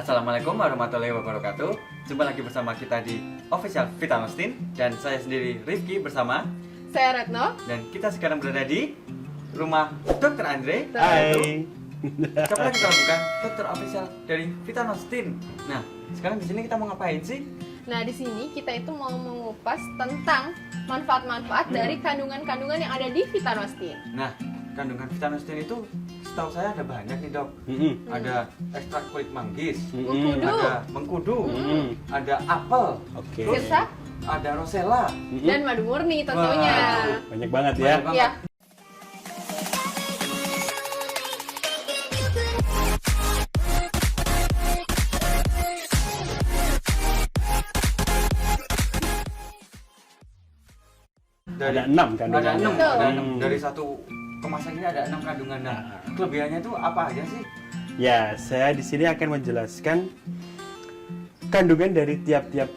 Assalamualaikum warahmatullahi wabarakatuh. Jumpa lagi bersama kita di Official Vitanostin. Dan saya sendiri Rifki bersama Saya Retno. dan kita sekarang berada di rumah Dr. Andre. Hai. Siapa lagi kalau bukan Dr. Official dari Vitanostin. Nah, sekarang di sini kita mau ngapain sih? Nah, di sini kita itu mau mengupas tentang manfaat-manfaat dari kandungan-kandungan yang ada di Vitanostin. Nah, kandungan Vitanostin itu setahu saya ada banyak nih, Dok. Ada ekstrak kulit manggis, Mengkudu. ada mengkudu, ada apel, Oke. terus Sirsak ada rosella. dan madu murni tentunya. Banyak banget ya. Banyak banget. Ya. Ada 6 kandungannya. Ada 6, Betul. ada 6. Dari satu kemasan ini ada 6 kandungan. Nah, kelebihannya itu apa aja sih? Ya, saya di sini akan menjelaskan kandungan dari tiap-tiap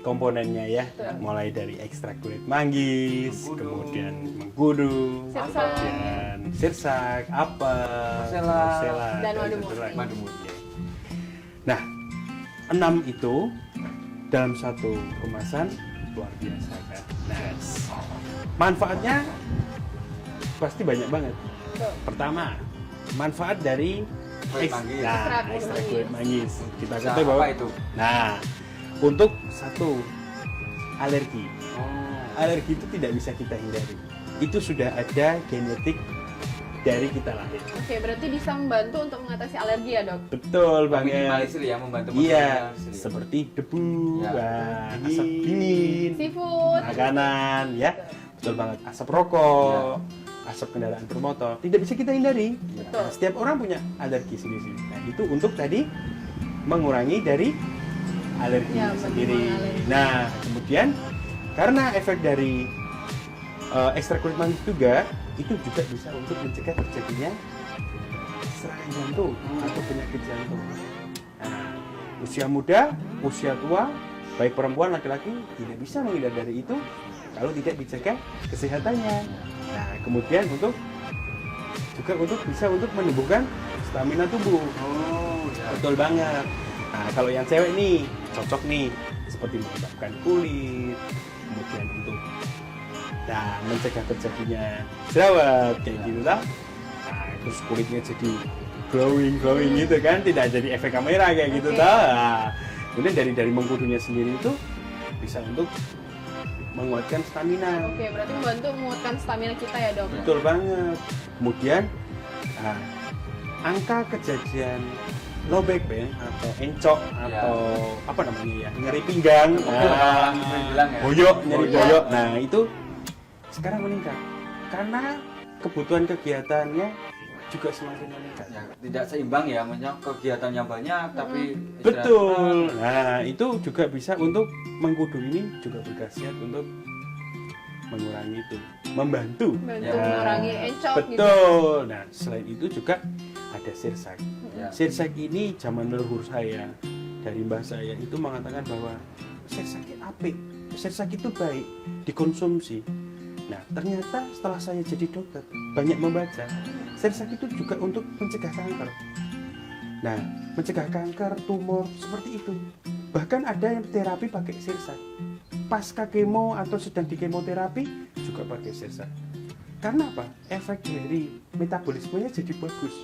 komponennya ya. Betul. Mulai dari ekstrak kulit manggis, Mengkudu. kemudian mengkudu, Sirsak. kemudian sirsak, apel, Rosella, dan madu satu murni. lagi. Madu murni. Nah, 6 itu dalam satu kemasan luar biasa kan. Nah, manfaatnya pasti banyak banget. Betul. Pertama, manfaat dari Kulit manggis. Ekstrak kulit ekstrak manggis. kulit manggis. Kita Bisa ketahui bahwa apa itu? Nah, untuk satu alergi. Oh. Alergi itu tidak bisa kita hindari. Itu sudah ada genetik dari kita lahir. Oke, berarti bisa membantu untuk mengatasi alergi ya, Dok? Betul banget. Minimalisir ya, membantu Iya, meminimalisir. seperti debu, Ya. asap dingin, Seafood. makanan, ya, betul banget. Asap rokok, asap kendaraan bermotor, tidak bisa kita hindari. Betul. Nah, setiap orang punya alergi sendiri. Nah, itu untuk tadi mengurangi dari alergi Ya, sendiri. mengurangi alergi. Nah, kemudian karena efek dari ekstrak kulit manggis juga, itu juga bisa untuk mencegah terjadinya serangan jantung atau penyakit jantung. Nah, usia muda, usia tua, baik perempuan laki-laki tidak bisa menghindar dari itu kalau tidak dijaga kesehatannya. Nah, kemudian untuk bisa untuk menumbuhkan stamina tubuh. Oh, ya. Betul banget. Nah, kalau yang cewek nih cocok nih seperti melembabkan kulit, kemudian untuk mencegah terjadinya jerawat kayak gitu lah. Nah, terus kulitnya jadi glowing gitu kan, tidak jadi efek kamera kayak gitu Oke. tah. Nah, kemudian dari mengkudunya sendiri itu bisa untuk menguatkan stamina. Oke, berarti membantu menguatkan stamina kita ya, Dok? Betul banget. Kemudian angka kejadian low back pain atau encok atau apa namanya ya, nyeri pinggang, Orang sering bilang ya. boyok, nyeri Boyok. boyok. Nah, itu sekarang meningkat karena kebutuhan kegiatannya juga semakin meningkat. Ya, tidak seimbang ya, maksudnya kegiatannya banyak tapi Betul. Nah, itu juga bisa untuk mengkudu ini juga berkhasiat untuk mengurangi itu, membantu. Membantu Ya. mengurangi encok gitu. Betul. Nah, selain itu juga ada sirsak. Ya. Sirsak ini zaman leluhur saya dari mbah saya itu mengatakan bahwa sirsak itu apik, sirsak itu baik dikonsumsi. Nah, ternyata setelah saya jadi dokter banyak membaca, sirsak itu juga untuk mencegah kanker. Nah, mencegah kanker, tumor seperti itu. Bahkan ada yang terapi pakai sirsak. Pasca kemo atau sedang di kemoterapi juga pakai sirsak. Karena apa? Efek dari metabolismenya jadi bagus.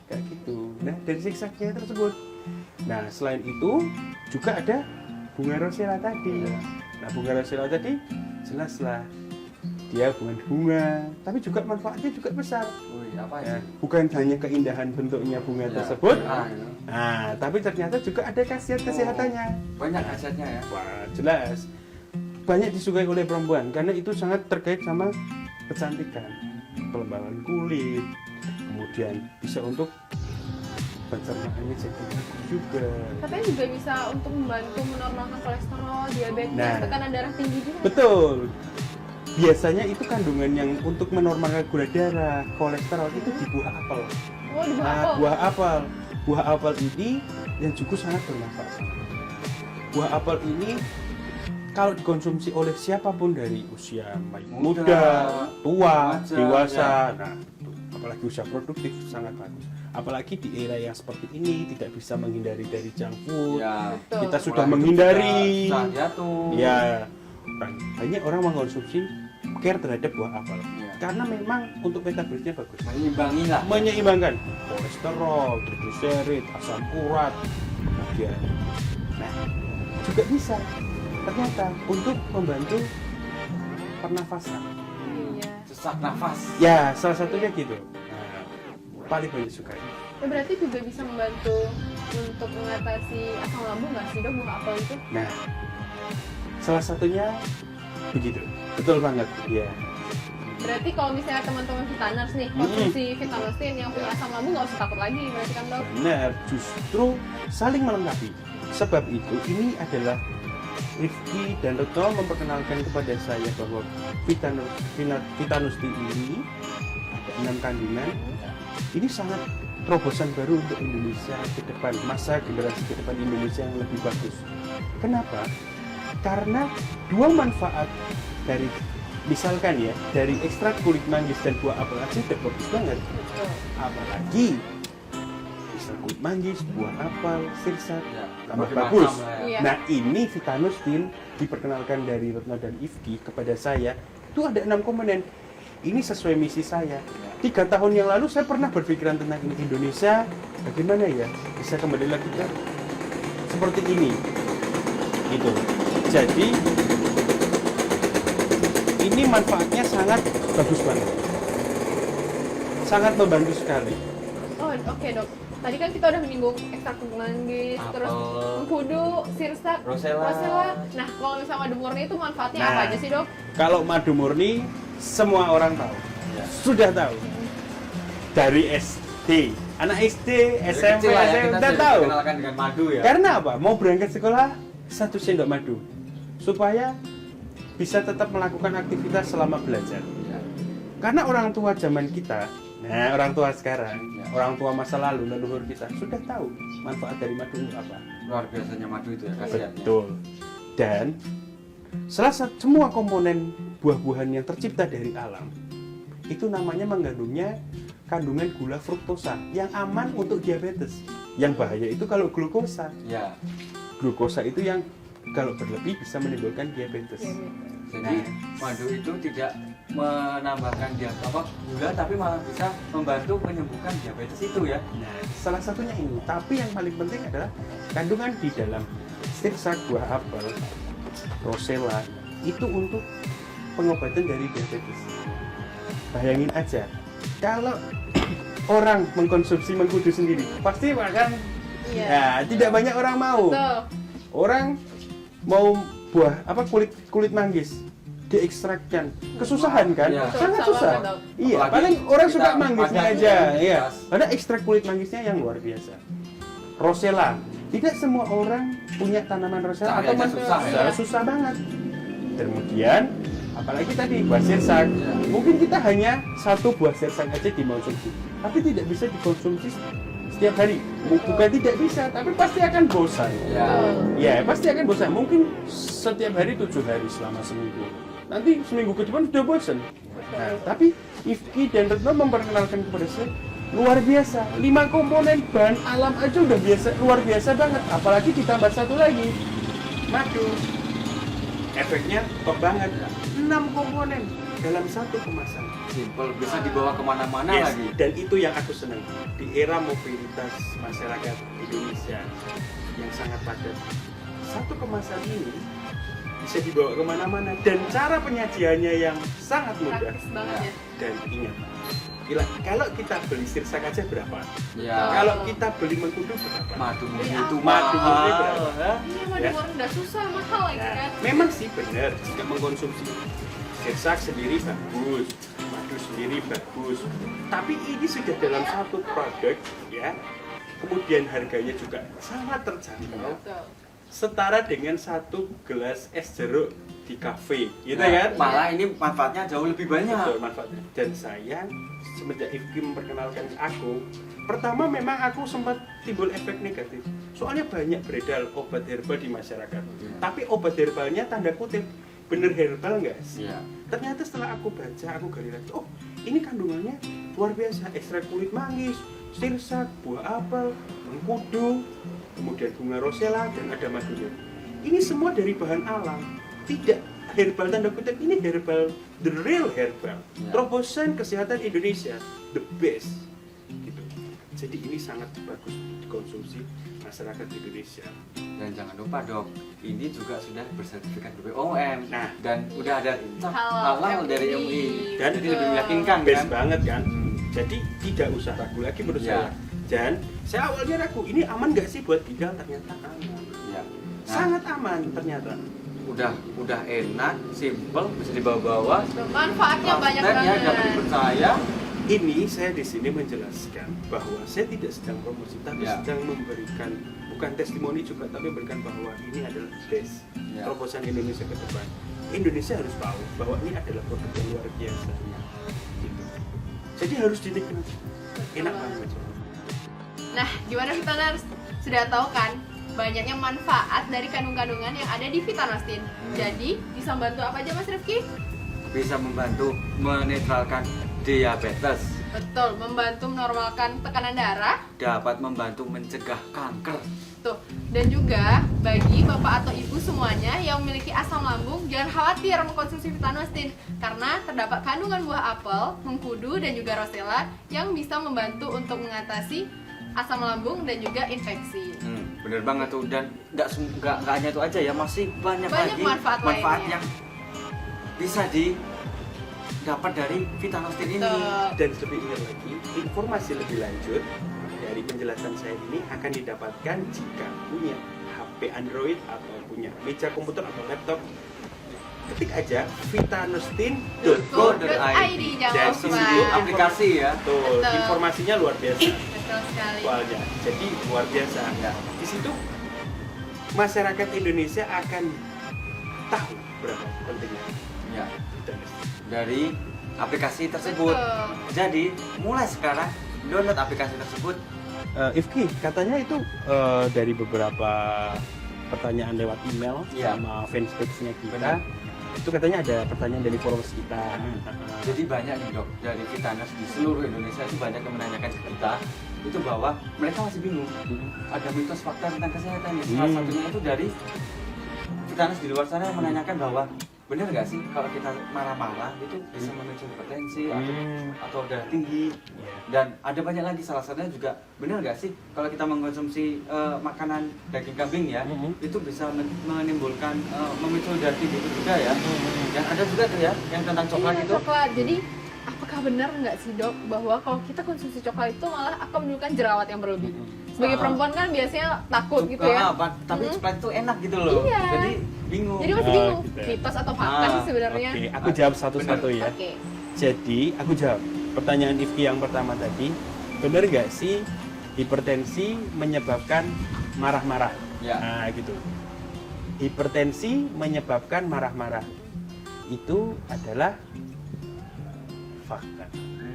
Kayak gitu. Nah, dari sirsaknya tersebut. Nah, selain itu juga ada bunga rosella tadi. Nah, bunga rosella tadi jelaslah dia bunga, tapi juga manfaatnya juga besar. Wih, apa Ya, sih? bukan hanya keindahan bentuknya bunga Ya. tersebut. Ah, Nah, tapi ternyata juga ada khasiat kesehatannya. banyak khasiatnya ya. Wah, jelas. Banyak disukai oleh perempuan karena itu sangat terkait sama kecantikan, pelembaban kulit, kemudian bisa untuk pencernaannya jadi bagus juga. Katanya juga bisa untuk membantu menormalkan kolesterol, diabetes, Nah. tekanan darah tinggi juga. Betul. Biasanya itu kandungan yang untuk menormalkan gula darah, kolesterol itu di buah apel. Oh, di bawah Nah, apel. buah apel ini yang juga sangat bermanfaat. Buah apel ini kalau dikonsumsi oleh siapapun dari usia muda, tua, remaja, dewasa, nah apalagi usia produktif sangat bagus. apalagi di era yang seperti ini tidak bisa menghindari dari junk food. Ya. Betul. Kita sudah Pola hidup menghindari. juga susah jatuh. Ya, banyak orang mengkonsumsi care terhadap buah apel Ya. karena memang untuk metabolisme bagus, Menyimbangi lah. menyeimbangkan kolesterol, trigliserid, asam urat, kemudian, nah juga bisa ternyata untuk membantu pernafasan. Iya. Sesak nafas. Ya, salah satunya gitu. Nah, paling banyak suka. Ya, berarti juga bisa membantu untuk mengatasi asam lambung nggak sih dok buah apel itu? Nah, salah satunya begitu. Betul banget. Ya. Berarti kalau misalnya teman-teman Vitaners nih konsumsi Vitanostin yang punya asam lambung nggak usah takut lagi berarti kan dok? Benar, justru saling melengkapi. Sebab itu ini adalah Rifki dan Retno memperkenalkan kepada saya bahwa Vitanostin ini ada 6 kandungan. Ini sangat terobosan baru untuk Indonesia ke depan, masa generasi ke depan Indonesia yang lebih bagus. Kenapa? Karena dua manfaat dari misalkan ya dari ekstrak kulit manggis dan buah apel aja udah bagus banget. Betul. Apalagi ekstrak kulit manggis, buah apel, sirsat, Ya. tambah Berbagai bagus. macam lah ya. Iya. Nah ini Vitanostin diperkenalkan dari Retno dan Ifki kepada saya itu ada 6 komponen. Ini sesuai misi saya. 3 tahun yang lalu saya pernah berpikiran tentang ini Indonesia bagaimana ya bisa kembali lagi ke seperti ini gitu. Jadi ini manfaatnya sangat bagus banget, sangat membantu sekali. Oh oke dok. Tadi kan kita udah menyinggung ekstrak kulit manggis, Apel. terus mengkudu, sirsat, Rosella. Nah kalau misalnya madu murni itu manfaatnya Nah. apa aja sih dok? Kalau madu murni semua orang tahu, Ya. sudah tahu dari SD, anak SD, Dari SMP, kecil lah ya, SMA kita udah sudah tahu. dikenalkan dengan madu ya. Karena apa? Mau berangkat sekolah 1 sendok madu supaya bisa tetap melakukan aktivitas selama belajar. Ya. Karena orang tua zaman kita, nah orang tua sekarang, Ya. orang tua masa lalu, leluhur kita sudah tahu manfaat dari madu itu apa. Luar biasanya madu itu ya khasiatnya. Betul. Dan semua komponen buah-buahan yang tercipta dari alam itu namanya mengandungnya kandungan gula fruktosa yang aman untuk diabetes. Yang bahaya itu kalau glukosa. Ya. Glukosa itu yang kalau berlebih bisa menimbulkan diabetes. Jadi madu itu tidak menambahkan gula tapi malah bisa membantu menyembuhkan diabetes itu ya. Nah, salah satunya ini. Tapi yang paling penting adalah kandungan di dalam sirsak buah apel, rosella itu untuk pengobatan dari diabetes. Bayangin aja, kalau orang mengkonsumsi mengkudu sendiri, pasti akan Iya. ya tidak banyak orang mau. Betul. Orang mau buah kulit manggis diekstrakkan, kesusahan kan? Iya. Sangat Betul, susah. betul. Iya, Apalagi paling orang kita suka mangisnya pakai aja, yang iya. khas. Ada ekstrak kulit mangisnya yang luar biasa. Rosella, tidak semua orang punya tanaman rosella Cari atau aja susah ya. susah banget. Kemudian, apalagi tadi buah sirsak, Ya. mungkin kita hanya 1 buah sirsak aja dikonsumsi, tapi tidak bisa dikonsumsi setiap hari. Bukan tidak bisa, tapi pasti akan bosan. Ya. Ya, pasti akan bosan. Mungkin setiap hari 7 hari selama seminggu. Nanti seminggu ke depan udah bosan. Nah, tapi Ifki dan Retno memperkenalkan kepada saya luar biasa. 5 komponen bahan alam aja udah luar biasa banget. Apalagi ditambah 1 lagi, madu. Efeknya top banget. 6 komponen dalam 1 kemasan. Simple, bisa dibawa kemana-mana Yes, lagi. dan itu yang aku senang di era mobilitas masyarakat Indonesia yang sangat padat. 1 kemasan ini bisa dibawa kemana-mana dan cara penyajiannya yang sangat mudah. Praktis banget ya. Dan ingat, kalau kita beli sirsak aja berapa? Ya. Kalau kita beli mengkudu berapa? Madu murni Iya. itu Madu murni mahal. berapa? Ya. Iya madu Ya. murni udah susah mahal lagi Nah, kan. memang sih benar jika mengkonsumsi sirsak sendiri bagus, madu sendiri bagus. Tapi ini sudah dalam 1 produk ya. Kemudian harganya juga sangat terjangkau. Betul. Setara dengan 1 gelas es jeruk di kafe, gitu Nah, kan? malah ini manfaatnya jauh lebih banyak. Betul, manfaatnya. Dan saya semenjak Ifki memperkenalkan aku, pertama memang aku sempat timbul efek negatif. Soalnya banyak beredar obat herbal di masyarakat. Tapi obat herbalnya tanda kutip bener herbal nggak sih? Iya. Ternyata setelah aku baca, aku gali lagi, oh ini kandungannya luar biasa, ekstrak kulit manggis, sirsak, buah apel, mengkudu, kemudian bunga rosella, dan ada madunya. Ini semua dari bahan alam, tidak herbal tanda kutip, ini herbal, the real herbal. Ya. Terobosan kesehatan Indonesia, the best. Gitu. Jadi ini sangat bagus dikonsumsi masyarakat Indonesia. Dan jangan lupa dok, ini juga sudah bersertifikat BPOM. Nah, dan udah ada cap Halal halal dari MUI. MUI. Dan jadi lebih meyakinkan best kan? banget kan. Hmm. Jadi tidak usah ragu lagi menurut Ya. saya. Dan saya awalnya ragu, ini aman nggak sih buat ginjal? Ternyata aman. Ya. Nah, Sangat aman ternyata. udah enak, simple, bisa dibawa-bawa. Manfaatnya banyak Kontennya banget. dapat dipercaya. Ini saya di sini menjelaskan bahwa saya tidak sedang promosi, tapi Ya. sedang memberikan bukan testimoni juga, tapi memberikan bahwa ini adalah best Ya. terobosan Indonesia ke depan. Indonesia harus tahu bahwa ini adalah produk yang luar biasa. Gitu. Jadi harus dinikmati. Enak banget. Nah, gimana Vitaners? Sudah tahu kan banyaknya manfaat dari kandungan-kandungan yang ada di Vitanostin. Jadi, bisa membantu apa aja Mas Rifki? Bisa membantu menetralkan diabetes, Betul, membantu menormalkan tekanan darah. dapat membantu mencegah kanker. Tuh. Dan juga bagi bapak atau ibu semuanya yang memiliki asam lambung, jangan khawatir mengkonsumsi Vitanostin karena terdapat kandungan buah apel, mengkudu dan juga rosella yang bisa membantu untuk mengatasi asam lambung dan juga infeksi. Bener banget tuh, dan nggak hanya itu aja ya, masih banyak lagi manfaat lainnya. yang bisa didapat dari Vitanostin ini. Betul. Dan lebih ingat lagi, informasi lebih lanjut dari penjelasan saya ini akan didapatkan jika punya HP Android atau punya meja komputer atau laptop. Ketik aja vitanostin.co.id. Jangan Jadi, lupa. Itu aplikasi ya. Betul, Betul. informasinya luar biasa. Betul sekali. Soalnya, jadi luar biasa. Ya. Di situ masyarakat Indonesia akan tahu berapa pentingnya Ya, Vitanostin. dari aplikasi tersebut. Betul. Jadi mulai sekarang download aplikasi tersebut. Ifki, katanya itu dari beberapa pertanyaan lewat email Iya. sama fanspage-nya kita. Benar. Itu katanya ada pertanyaan dari followers kita. Jadi banyak nih dok, dari Vitanos di seluruh Indonesia itu banyak yang menanyakan ke kita itu bahwa mereka masih bingung ada mitos fakta tentang kesehatan nih. Salah satunya itu dari Vitanos di luar sana yang menanyakan bahwa benar nggak sih kalau kita marah-marah itu bisa memicu hipertensi atau darah tinggi, dan ada banyak lagi. Salah satunya juga benar nggak sih kalau kita mengkonsumsi makanan daging kambing ya itu bisa menimbulkan memicu darah tinggi itu juga ya. Dan ada juga tuh ya yang tentang coklat Iya, itu. coklat. Jadi apakah benar nggak sih dok bahwa kalau kita konsumsi coklat itu malah akan menimbulkan jerawat yang berlebih? Sebagai perempuan kan biasanya takut gitu ya. Tapi coklat itu enak gitu loh. Iya. Jadi bingung. Jadi masih bingung, gitu. mitos atau fakta sih sebenarnya. Oke, aku jawab satu-satu ya. Oke. Jadi, aku jawab pertanyaan Ifki yang pertama tadi. Benar nggak sih hipertensi menyebabkan marah-marah? Ya. Nah, gitu. Hipertensi menyebabkan marah-marah. Itu adalah fakta.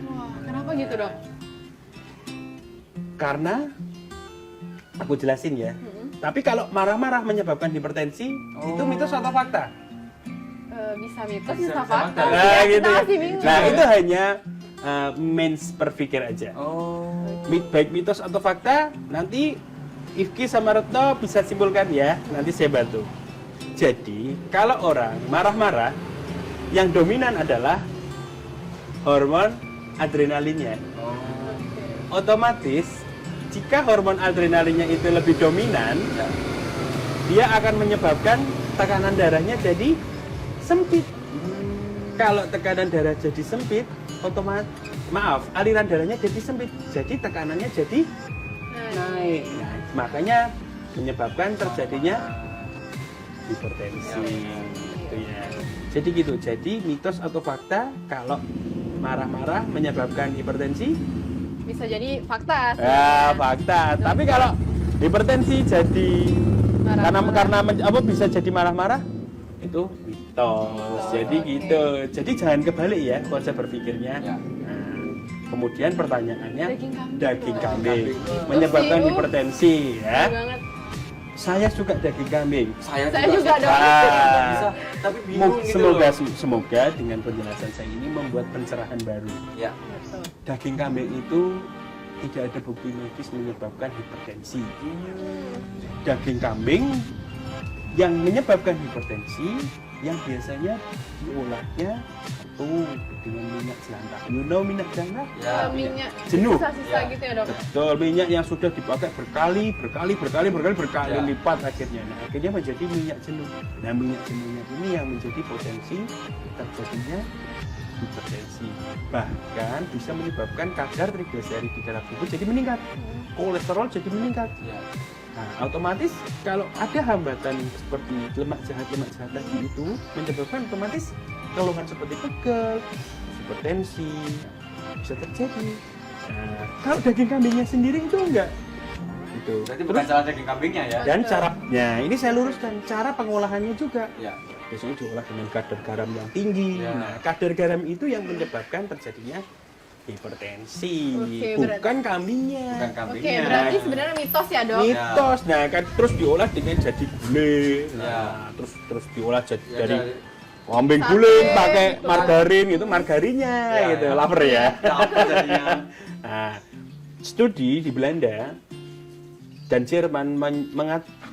Wah, kenapa gitu dok? Karena aku jelasin ya. Tapi kalau marah-marah menyebabkan hipertensi, itu mitos atau fakta? Bisa mitos, Bisa bisa fakta. fakta. Nah, Ya, gitu kita ya. masih bingung. Nah, itu hanya mens berpikir aja. Oh. Baik mitos atau fakta, nanti Ifki sama Retno bisa simpulkan ya, nanti saya bantu. Jadi, kalau orang marah-marah, yang dominan adalah hormon adrenalinnya. Otomatis, jika hormon adrenalinnya itu lebih dominan, Ya. dia akan menyebabkan tekanan darahnya jadi sempit. Kalau tekanan darah jadi sempit, aliran darahnya jadi sempit, jadi tekanannya jadi naik. Nah, makanya menyebabkan terjadinya hipertensi. Gitu ya. Jadi gitu. Jadi mitos atau fakta kalau marah-marah menyebabkan hipertensi? Bisa jadi fakta. Ya, fakta. Tapi kalau hipertensi jadi Marah-marah. karena bisa jadi marah-marah, itu mitos. Jadi oke. gitu. Jadi jangan kebalik ya konsep berpikirnya. Ya. Nah, kemudian pertanyaannya Daging kambing. menyebabkan Ups, hipertensi ya. Betul banget. Saya suka daging kambing. Saya juga dong. Bisa, tapi bingung gitu Semoga dengan penjelasan saya ini membuat pencerahan baru. Ya. Betul. Daging kambing itu tidak ada bukti medis menyebabkan hipertensi. Daging kambing yang menyebabkan hipertensi yang biasanya diolahnya satu dengan minyak jelantah. You know minyak jelantah? Ya, minyak Jenuh. sisa-sisa Ya. gitu ya dok. Betul, minyak yang sudah dipakai berkali Ya. lipat akhirnya. Nah, akhirnya menjadi minyak jenuh. Nah, minyak jenuhnya ini yang menjadi potensi terjadinya hipertensi. Bahkan bisa menyebabkan kadar triglycerid di dalam tubuh jadi meningkat. Kolesterol jadi meningkat. Ya. Nah, otomatis kalau ada hambatan seperti lemak jahat tadi itu menyebabkan otomatis keluhan seperti pegel, hipertensi bisa terjadi. Nah, kalau daging kambingnya sendiri itu enggak. Itu. Berarti bukan salah daging kambingnya ya? Dan caranya ini saya luruskan, cara pengolahannya juga. Ya. Biasanya diolah dengan kadar garam yang tinggi. Ya. Nah, kadar garam itu yang menyebabkan terjadinya hipertensi, Oke, bukan kambingnya. Bukan Oke, kambingnya. berarti sebenarnya mitos ya dok. Mitos. Nah, kan terus diolah dengan jadi gulai. Nah, Ya. terus diolah jadi Ya, dari dari- kambing Sate, guling pakai gitu. margarin itu margarinnya Ya, gitu. ya. Lapar ya. Lapar jadinya. Nah, studi di Belanda dan Jerman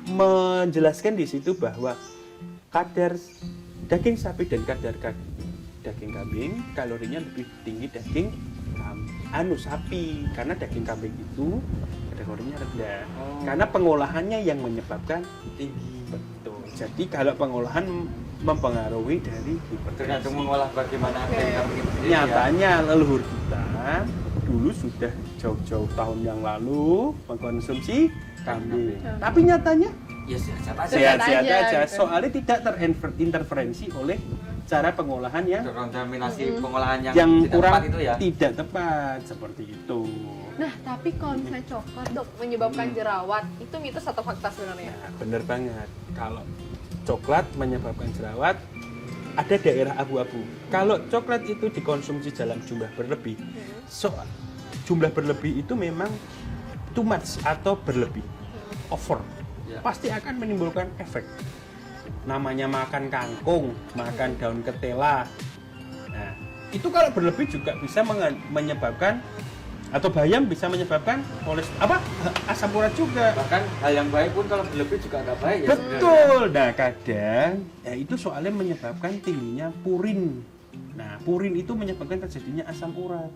menjelaskan di situ bahwa kadar daging sapi dan kadar daging kambing kalorinya lebih tinggi daging sapi karena daging kambing itu kalorinya rendah. Oh. Karena pengolahannya yang menyebabkan Tinggi. betul. Jadi kalau pengolahan mempengaruhi dari Tergantung hipertensi. mengolah bagaimana daging kambing itu sendiri ya. Nyatanya leluhur kita dulu sudah jauh-jauh tahun yang lalu mengkonsumsi kambing. Tapi nyatanya Ya sehat aja. sehat-sehat aja, aja. gitu. Soalnya tidak terinterferensi oleh cara pengolahan yang Kontaminasi pengolahan yang, yang tidak kurang tepat itu ya. tidak tepat seperti itu. Nah, tapi kalau misalnya coklat dok menyebabkan jerawat, itu mitos atau fakta sebenarnya? Nah, bener banget. Kalau coklat menyebabkan jerawat, ada daerah abu-abu. Kalau coklat itu dikonsumsi dalam jumlah berlebih, jumlah berlebih itu memang too much atau berlebih, over, Ya. pasti akan menimbulkan efek. Namanya makan kangkung, makan daun ketela. Nah, itu kalau berlebih juga bisa menyebabkan atau bayam bisa menyebabkan asam urat juga. Bahkan hal yang baik pun kalau berlebih juga agak baik ya sebenarnya. Betul. Nah, kadang ya itu soalnya menyebabkan tingginya purin. Nah, purin itu menyebabkan terjadinya asam urat.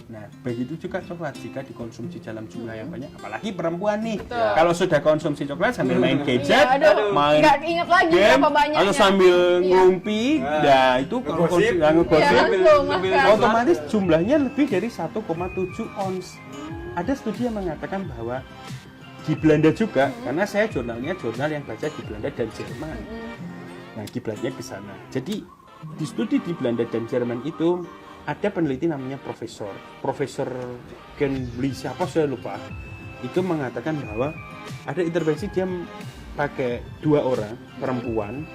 Nah, begitu juga coklat jika dikonsumsi dalam jumlah yang banyak, apalagi perempuan nih. Betul. Kalau sudah konsumsi coklat sambil main gadget, Iya, aduh, main nggak inget lagi game, berapa banyaknya. atau sambil Iya. ngumpi, Nah, nah itu ngegosip. ngegosip, Iya, langsung makan. otomatis jumlahnya lebih dari 1,7 ons. Ada studi yang mengatakan bahwa di Belanda juga, karena saya jurnalnya jurnal yang baca di Belanda dan Jerman. Nah, kiblatnya ke sana. Jadi di studi di Belanda dan Jerman itu ada peneliti namanya Profesor Genli siapa saya lupa. Itu mengatakan bahwa ada intervensi dia pakai 2 orang perempuan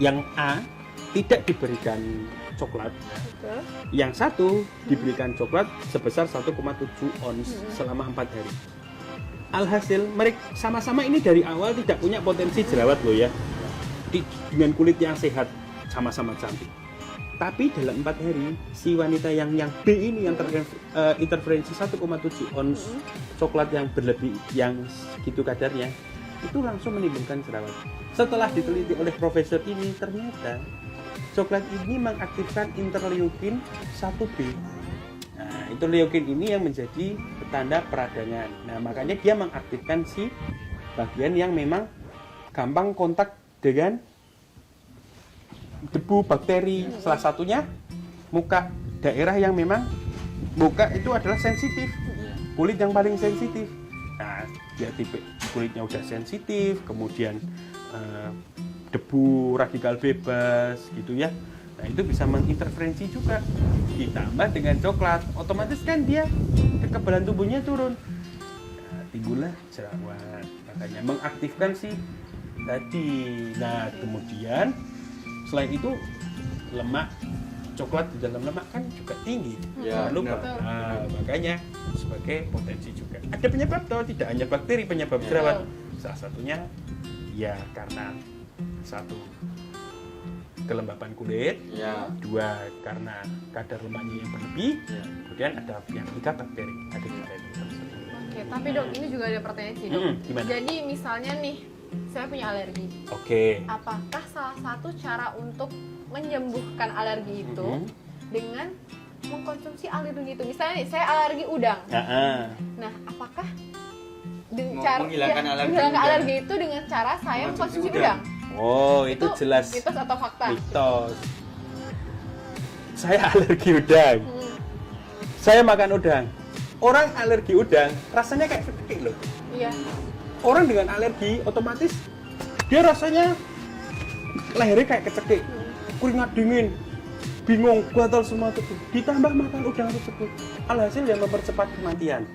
yang A tidak diberikan coklat, Betul. yang satu diberikan coklat sebesar 1,7 ons selama 4 hari. Alhasil mereka sama-sama ini dari awal tidak punya potensi jerawat loh ya, dengan kulit yang sehat, sama-sama cantik. Tapi dalam 4 hari si wanita yang B ini yang terinterferensi 1,7 ons coklat yang berlebih yang segitu kadarnya itu langsung menimbulkan jerawat. Setelah diteliti oleh profesor ini ternyata coklat ini mengaktifkan interleukin 1B. Nah, interleukin ini yang menjadi tanda peradangan. Nah, makanya dia mengaktifkan si bagian yang memang gampang kontak dengan debu, bakteri, salah satunya muka, daerah yang memang muka itu adalah sensitif, kulit yang paling sensitif. Nah, dia tipe kulitnya udah sensitif, kemudian debu, radikal bebas gitu ya. Nah, itu bisa menginterferensi juga. Ditambah dengan coklat, otomatis kan dia kekebalan tubuhnya turun. Nah, timbullah jerawat. Makanya mengaktifkan si tadi. Nah, kemudian selain itu lemak coklat di dalam lemak kan juga tinggi. Ya, Jangan lupa. benar. Nah, makanya sebagai potensi juga. Ada penyebab toh, tidak hanya bakteri penyebab jerawat. Salah satunya ya karena satu kelembapan kulit, Ya. 2 karena kadar lemaknya yang berlebih, Ya. kemudian ada yang ketiga bakteri, ada bakteri tersebut. Oke, tapi dok ini juga ada pertanyaan sih dok. Gimana? Jadi misalnya nih, saya punya alergi. Oke. Apakah salah satu cara untuk menyembuhkan alergi itu dengan mengkonsumsi alergi itu? Misalnya nih, saya alergi udang. Nah, apakah Menghilangkan alergi menghilangkan udang. alergi itu dengan cara saya Mengkonsumsi mengkonsumsi udang? udang? Oh, itu jelas Mitos atau fakta? mitos. Saya alergi udang. Hmm, Saya makan udang. Orang alergi udang rasanya kayak kecekik loh. iya. Orang dengan alergi otomatis dia rasanya lehernya kayak kecekik, keringat dingin, bingung, gatal semua tubuh. Ditambah makan udang tersebut, alhasil yang mempercepat kematian.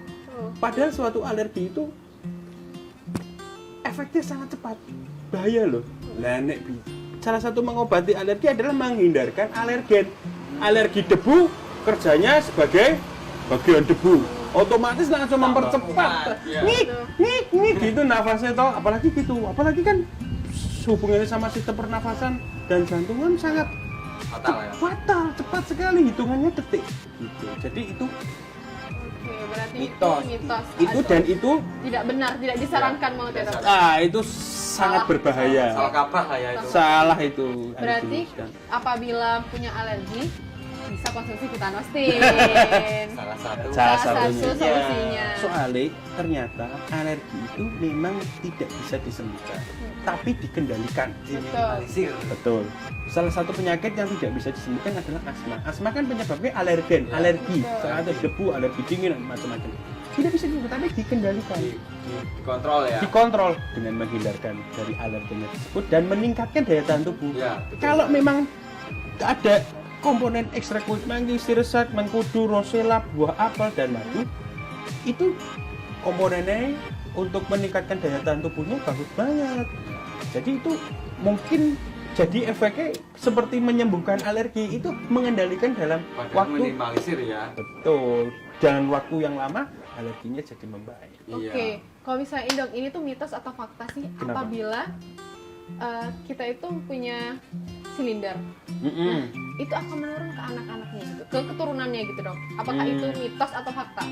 Padahal suatu alergi itu efeknya sangat cepat, bahaya loh. Lah nek salah satu mengobati alergi adalah menghindarkan alergen. Alergi debu kerjanya sebagai bagian debu, otomatis langsung mempercepat. kuat, ya. Nih gitu nafasnya toh, apalagi kan hubungannya sama sistem pernafasan dan jantungan sangat Fatal ya. fatal, cepat sekali, hitungannya detik gitu. Jadi itu Oke, berarti mitos. itu mitos. Itu Atau dan itu tidak benar, tidak disarankan mau tidak dok. itu sangat Salah. berbahaya. Salah kaprah lah ya itu. Salah itu. harus Berarti diluruskan. apabila punya alergi bisa konsumsi vitanostin. Salah satu. Salah Salah satu satunya. solusinya. Soalnya ternyata alergi itu memang tidak bisa disembuhkan, tapi dikendalikan. Minimalisir. Betul. Salah satu penyakit yang tidak bisa disembuhkan adalah asma. Asma kan penyebabnya alergen, Ya. alergi, Betul. salah satu debu, alergi dingin, dan macam-macam. Tidak bisa disembuhkan, tapi dikendalikan. Dikontrol ya. Dikontrol dengan menghindarkan dari alergennya tersebut dan meningkatkan daya tahan tubuh. Ya, betul. Kalau memang ada komponen ekstra kulit manggis, sirsak, mengkudu, rosella, buah apel, dan madu, itu komponennya untuk meningkatkan daya tahan tubuhnya bagus banget. Jadi itu mungkin jadi efeknya seperti menyembuhkan alergi, itu mengendalikan dalam Padahal waktu minimalisir ya. betul, dalam waktu yang lama alerginya jadi membaik. Iya. Oke, kalau misalnya dok ini tuh mitos atau fakta sih Kenapa? apabila kita itu punya silinder, itu akan menurun ke anak-anaknya gitu, ke keturunannya gitu dok. Apakah itu mitos atau fakta?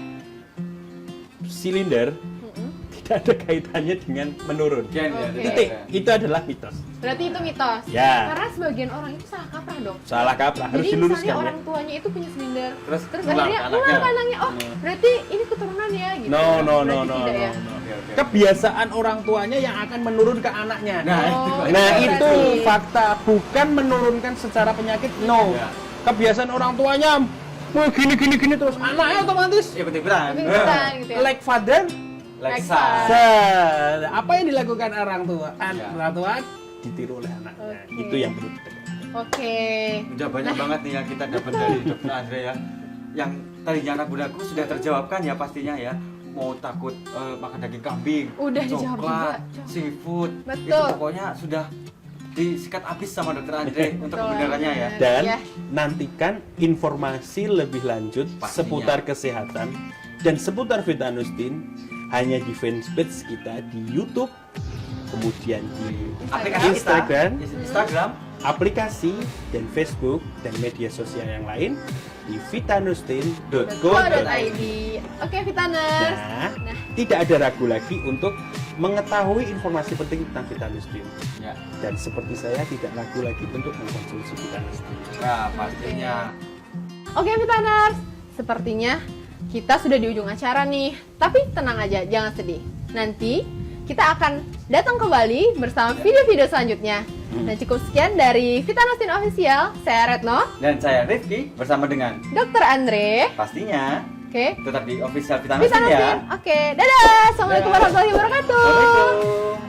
Silinder Mm-mm. tidak ada kaitannya dengan menurun. Gen ya. Oke. tidak Titik, ada. itu adalah mitos. Berarti itu mitos. Ya. Karena sebagian orang itu salah kaprah dok. Salah kaprah, harus Jadi diluruskan misalnya ya. orang tuanya itu punya silinder, Terus akhirnya pulang ke anaknya. pulang ke anaknya, oh berarti ini keturunan ya gitu. No, no, no, Berarti no, tidak no, ya? no. Oke, oke. Kebiasaan orang tuanya yang akan menurun ke anaknya. Nah, Oh, Nah, itu itu berarti. fakta, bukan menurunkan secara penyakit. No. Ya. Kebiasaan orang tuanya wah gini terus anaknya otomatis Ikut-ikutan. Ikut-ikutan gitu ya. like father. Leksa. Apa yang dilakukan orang tua? Ya. Orang tua ditiru oleh anaknya. Oke. Itu yang perlu ditekankan. Oke. Udah banyak banget nih yang kita dapat dari Dokter Andre ya. Yang tadinya anak budaku sudah terjawabkan ya pastinya ya. Mau takut makan daging kambing, Udah dijawab coklat, juga. seafood, Betul. itu pokoknya sudah disikat habis sama Dokter Andre untuk Betul. kebenarannya ya. Dan Ya. nantikan informasi lebih lanjut Pastinya. seputar kesehatan dan seputar Vitanustin hanya di fanpage kita di YouTube, kemudian di Aplikasi Instagram, kita, Instagram, aplikasi dan Facebook dan media sosial yang lain di vitanustin.co.id. .co.id. Oke, Vitaners. Nah, tidak ada ragu lagi untuk mengetahui informasi penting tentang Vitanustin. ya. Dan seperti saya tidak ragu lagi untuk mengkonsumsi Vitanustin. Nah, pastinya. Oke, Vitaners. Sepertinya kita sudah di ujung acara nih. Tapi tenang aja, jangan sedih. Nanti kita akan datang kembali bersama video-video selanjutnya. Dan cukup sekian dari Vitanustin Official. Saya Retno, Dan saya Rifki bersama dengan Dokter Andre. pastinya Oke. tetap di official Vitanustin Vitanustin. ya. Oke, dadah. Assalamualaikum Dadah. warahmatullahi wabarakatuh. Assalamualaikum.